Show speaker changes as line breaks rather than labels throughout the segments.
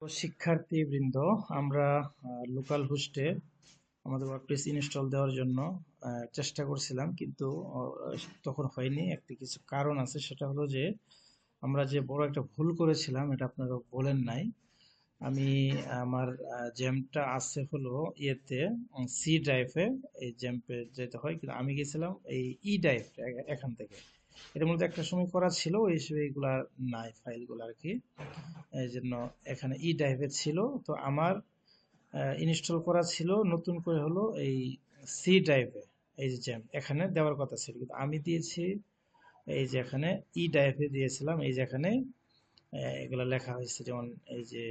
তো শিক্ষার্থীবৃন্দ, আমরা লোকাল হোস্টে আমাদের ওয়ার্ডপ্রেস ইনস্টল দেওয়ার জন্য চেষ্টা করছিলাম, কিন্তু তখন হয়নি। একটি কিছু কারণ আছে, সেটা হলো যে আমরা যে বড় একটা ভুল করেছিলাম, এটা আপনারা বলেন নাই। আমি আমার জ্যামটা আছে হলো ইয়েতে, সি ড্রাইভে। এই জ্যাম্পে যেতে হয়, কিন্তু আমি গেছিলাম এই ই ড্রাইভ এখান থেকে। এর মধ্যে একটা সময় করা ছিল, এই এইগুলা নাই ফাইলগুলো আর কি। এই জন্য এখানে ই ড্রাইভে ছিল। তো আমার ইনস্টল করা ছিল নতুন করে হলো এই সি ড্রাইভে। এই যে জ্যাম এখানে দেওয়ার কথা ছিল, কিন্তু আমি দিয়েছি এই যে এখানে ই ড্রাইভে দিয়েছিলাম। এই যে এখানে এগুলো লেখা হয়েছে, যেমন এই যে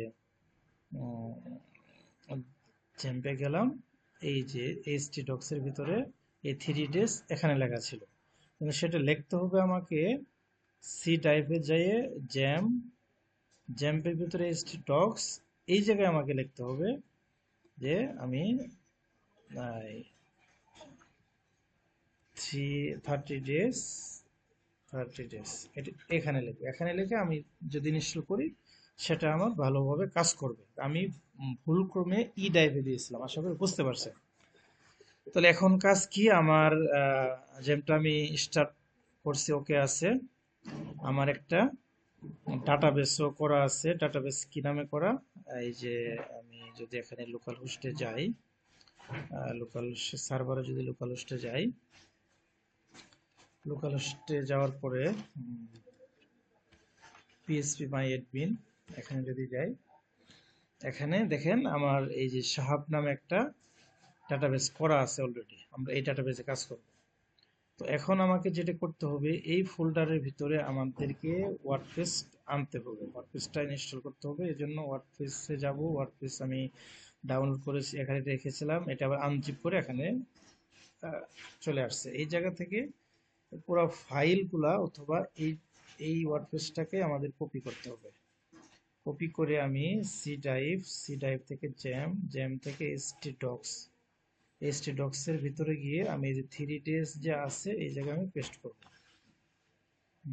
জ্যাম্পে গেলাম, এই যে এইচটি ডক্সের ভিতরে এই 3 days এখানে লেখা ছিল, কিন্তু সেটা লিখতে হবে আমাকে সি ড্রাইভে যেয়ে জ্যাম, জ্যাম্পের ভিতরে এইচটি ডক্স, এই জায়গায় আমাকে লিখতে হবে যে আমি 30 days, 30 days এখানে লিখে, আমি যদি ইনস্টল করি সেটা আমার ভালোভাবে কাজ করবে। আমি ভুলক্রমে ই ড্রাইভে দিয়েছিলাম, আশা করি বুঝতে পারছেন। তাহলে এখন কাজ কি আমার? যেমটা আমি স্টার্ট করছি, ওকে আছে। আমার একটা ডাটাবেসও করা আছে। ডাটাবেস কি নামে করা? এই যে আমি যদি এখানে লোকাল হোস্টে যাই, লোকাল সার্ভারে যদি লোকাল হোস্টে যাই, লোকাল হোস্টে যাওয়ার পরে পিএসপি মাই অ্যাডমিন এখানে যদি যাই, এখানে দেখেন আমার এই যে সাহাব নামে একটা ডাটাবেস করা আছে অলরেডি। আমরা এই ডাটাবেসে কাজ করব। তো এখন আমাকে যেটা করতে হবে, এই ফোল্ডারের ভিতরে আমাদেরকে ওয়ার্ডপ্রেস আনতে হবে, ওয়ার্ডপ্রেসটা ইনস্টল করতে হবে। এই জন্য ওয়ার্ডপ্রেসে যাব। ওয়ার্ডপ্রেস আমি ডাউনলোড করেছি, এখানে রেখেছিলাম। এটা আবার আনজিপ করে এখানে চলে আসছে। এই জায়গা থেকে পুরো ফাইলগুলা অথবা এই এই ওয়ার্ডপ্রেসটাকে আমাদের কপি করতে হবে। কপি করে আমি সি ড্রাইভ, সি ড্রাইভ থেকে জ্যাম, জ্যাম থেকে এসটি ডক্স, এসটি ডক্স এর ভিতরে গিয়ে আমি এই যে 3 days যে আছে এই জায়গায় আমি পেস্ট করব।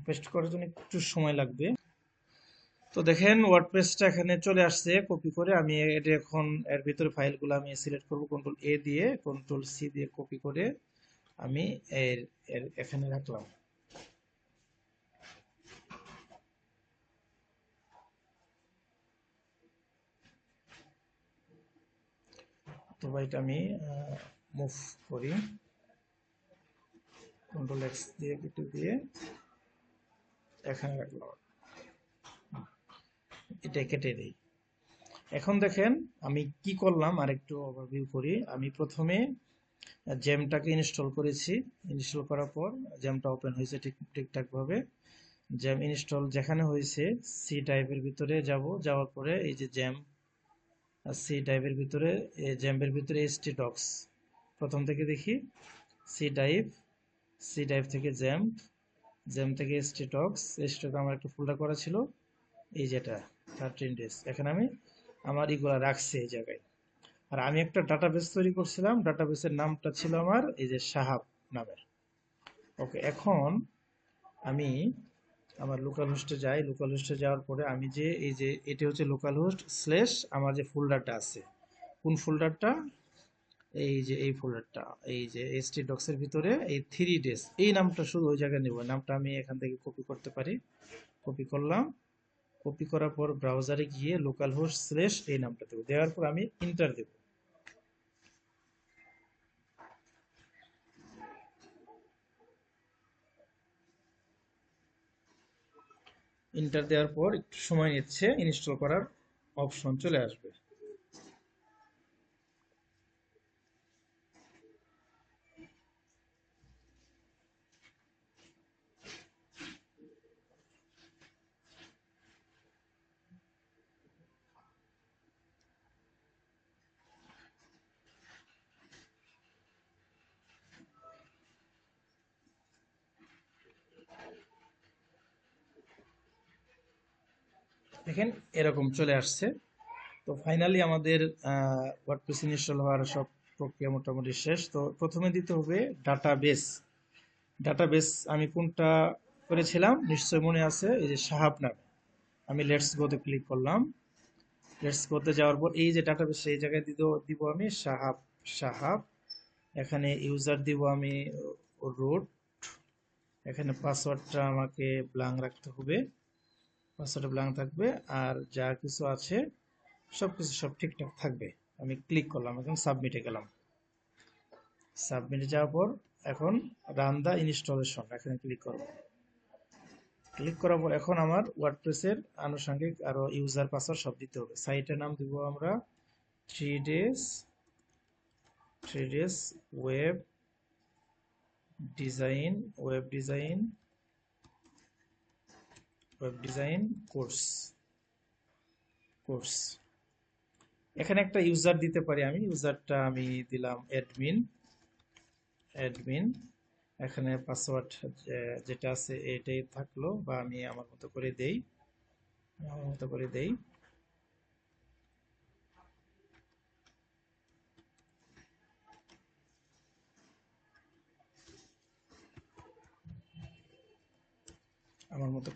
পেস্ট করার জন্য একটু সময় লাগবে। তো দেখেন ওয়ার্ডপ্রেসটা এখানে চলে আসছে। কপি করে আমি এটা এখন এর ভিতরে ফাইলগুলো আমি সিলেক্ট করব, কন্ট্রোল এ দিয়ে, কন্ট্রোল সি দিয়ে কপি করে আমি এর এখানে রাখলাম। তো এটা আমি মুভ করি, কন্ট্রোল এক্স দিয়ে কেটে দিয়ে এখানে রাখলাম। এটা কেটে দিই। এখন দেখেন আমি কি করলাম, আরেকটু ওভারভিউ করি। আমি প্রথমে জ্যামটাকে ইনস্টল করেছি। ইনস্টল করার পর জ্যামটা ওপেন হয়েছে ঠিকঠাক ভাবে। জ্যাম ইনস্টল যেখানে হয়েছে, সি ড্রাইভের ভিতরে যাব। যাওয়ার পরে এই যে জ্যাম, সি ড্রাইভের ভিতরে, জ্যামের ভিতরে এসটি ডক্স প্রথম থেকে দেখি। সি ড্রাইভ, সি ড্রাইভ থেকে জ্যাম, জ্যাম থেকে এসটি ডক্স, এসটি ডক্স আমার একটা ফোল্ডার করা ছিল, এই যেটা 13 days। এখানে আমি আমার ইগুলা রাখছি এই জায়গায়। আর আমি একটা ডাটাবেস তৈরি করছিলাম, ডাটাবেসের নামটা ছিল আমার এই যে সাহাব নামের। ওকে, এখন আমি আমার লোকাল হোস্টে যাই। লোকাল হোস্টে যাওয়ার পরে আমি যে এই যে এটা হচ্ছে লোকাল হোস্ট স্ল্যাশ আমার যে ফোল্ডারটা আছে, কোন ফোল্ডারটা? এই যে এই ফোল্ডারটা, এই যে এসটি ডক্স এর ভিতরে এই 3 days এই নামটা শুধু ওই জায়গায় নেব। নামটা আমি এখান থেকে কপি করতে পারি। কপি করলাম। কপি করার পর ব্রাউজারে গিয়ে লোকাল হোস্ট স্ল্যাশ এই নামটা দেবো। দেওয়ার পর আমি ইন্টার দেব। ইন্টার দেওয়ার পর একটু সময় নিচ্ছে, ইনস্টল করার অপশন চলে আসবে। দেখেন এরকম চলে আসছে। তো ফাইনালি আমাদের ওয়ার্ডপ্রেস ইনস্টল হওয়ার সব প্রক্রিয়া মোটামুটি শেষ। তো প্রথমে দিতে হবে ডাটাবেস। ডাটাবেস আমি কোনটা করেছিলাম নিশ্চয় মনে আছে, এই যে সাহাব নামে। আমি লেটস গোতে ক্লিক করলাম। লেটস গোতে যাওয়ার পর এই যে ডাটাবেস এই জায়গায় দিব আমি সাহাব সাহাব। এখানে ইউজার দিব আমি রুট। এখানে পাসওয়ার্ডটা আমাকে ব্ল্যাঙ্ক রাখতে হবে, পাসওয়ার্ডটা ব্ল্যাঙ্ক থাকবে। আর যা কিছু আছে সবকিছু সব ঠিকঠাক থাকবে। আমি ক্লিক করলাম, এখন সাবমিটে গেলাম। সাবমিটে যাওয়ার পর এখন রান দা ইনস্টলেশন এখানে ক্লিক করব। ক্লিক করার পর এখন আমার ওয়ার্ডপ্রেসের আনুষঙ্গিক আরো ইউজার পাসওয়ার্ড সব দিতে হবে। সাইটের নাম দিব আমরা 3 days web design course course. এখানে একটা ইউজার দিতে পারি, আমি ইউজারটা আমি দিলাম অ্যাডমিন। এখানে পাসওয়ার্ড যেটা আছে এটাই থাকলো, বা আমি আমার মতো করে দেই। আমার মতো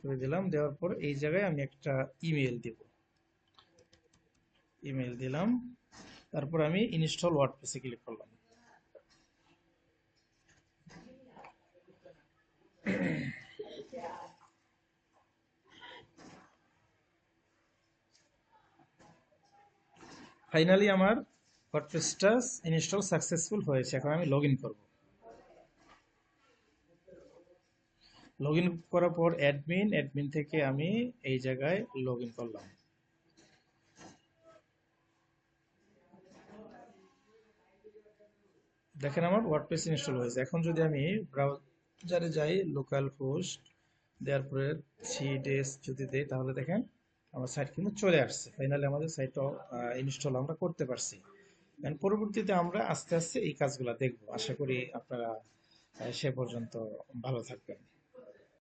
করে দিলাম। দেওয়ার পর এই জায়গায় আমি একটা ইমেল দিলাম। তারপর আমি ইনস্টল ওয়ার্ডপ্রেসে ক্লিক করলাম। ফাইনালি আমার ওয়ার্ডপ্রেসটা ইনস্টল সাকসেসফুল হয়েছে। এখন আমি লগ ইন করবো। লগ ইন করার পর অ্যাডমিন থেকে আমি এই জায়গায় লগ ইন করলাম। দেখেন আমার ওয়ার্ডপ্রেস ইনস্টল হয়েছে। এখন যদি আমি ব্রাউজারে যাই, লোকাল হোস্ট দেওয়ার পরে 3 days যদি দেই, তাহলে দেখেন আমার সাইট কিন্তু চলে আসছে। ফাইনালি আমাদের সাইটটা ইনস্টল আমরা করতে পারছি। পরবর্তীতে আমরা আস্তে আস্তে এই কাজগুলো দেখবো। আশা করি আপনারা সে পর্যন্ত ভালো থাকবেন।